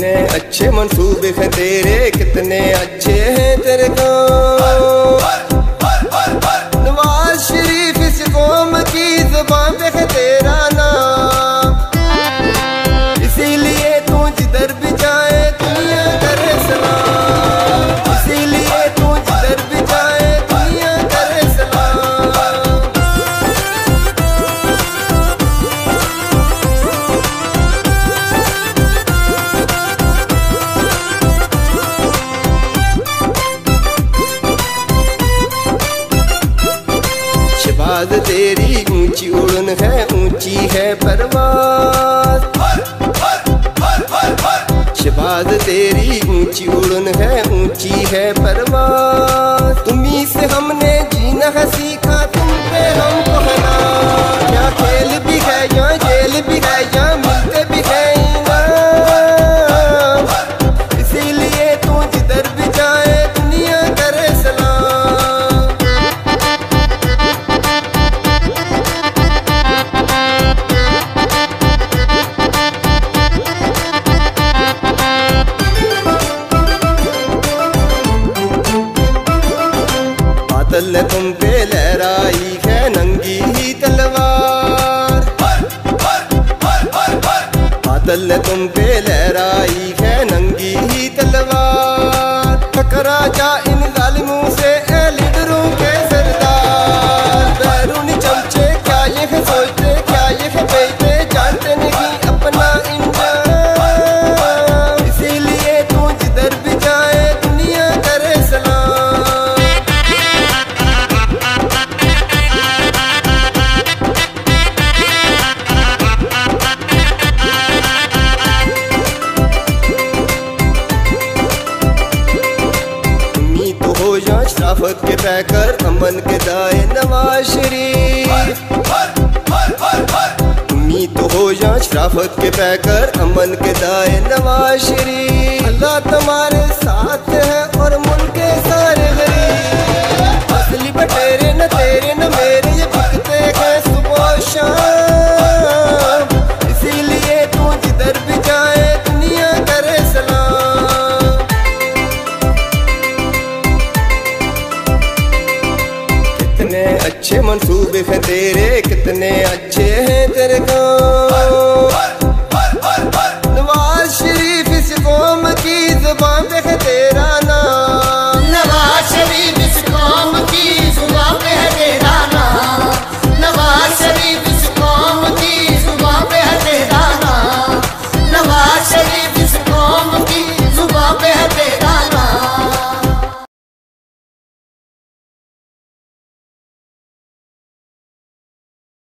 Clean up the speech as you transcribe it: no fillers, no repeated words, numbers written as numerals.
कितने अच्छे मंसूबे हैं तेरे, कितने अच्छे हैं तेरे काम। नवाज शरीफ इस कौम की ज़ुबान पे है तेरा नाम, इसीलिए तू जिधर भी जाए दुनिया करे सलाम, इसीलिए तू जिधर भी जाए दुनिया करे सलाम। शहबाज तेरी ऊंची उड़न है, ऊंची है परवाज़। शहबाज तेरी ऊंची उड़न है, ऊंची है परवाज़। तुम्हीं से हमने जीना है सीखा, तुम पे हमको हना। क्या खेल भी है या जेल भी है या मिलते भी है इनाम, इसीलिए तू जिधर भी जाए दुनिया करे सलाम। बादल ने तुम पे लहराई है नंगी ही तलवार, बादल ने तुम पे लहराई है नंगी ही तलवार। टकरा जा इन जालिमों से ए लीडरों के सरदार। बैरूनी चमचे क्या ये है सोचते, क्या ये है बेचते, जानते नहीं अपना इंजाम, इसीलिए तू जिधर भी जाए दुनिया करे सलाम। शराफत के पैकर अमन के दाए नवाज शरीफ, उम्मीद तो हो या शराफत के पैकर अमन के दाए नवाज शरीफ। अल्लाह तुम्हारे साथ है और मुल्क के सारे गरीब। असली बटेरे न तेरे न मेरे, ये बिकते हैं सुबह शाम, इसीलिए तू जिधर भी जाए दुनिया करे सलाम। कितने अच्छे मंसूबे हैं तेरे, कितने अच्छे हैं तेरे काम।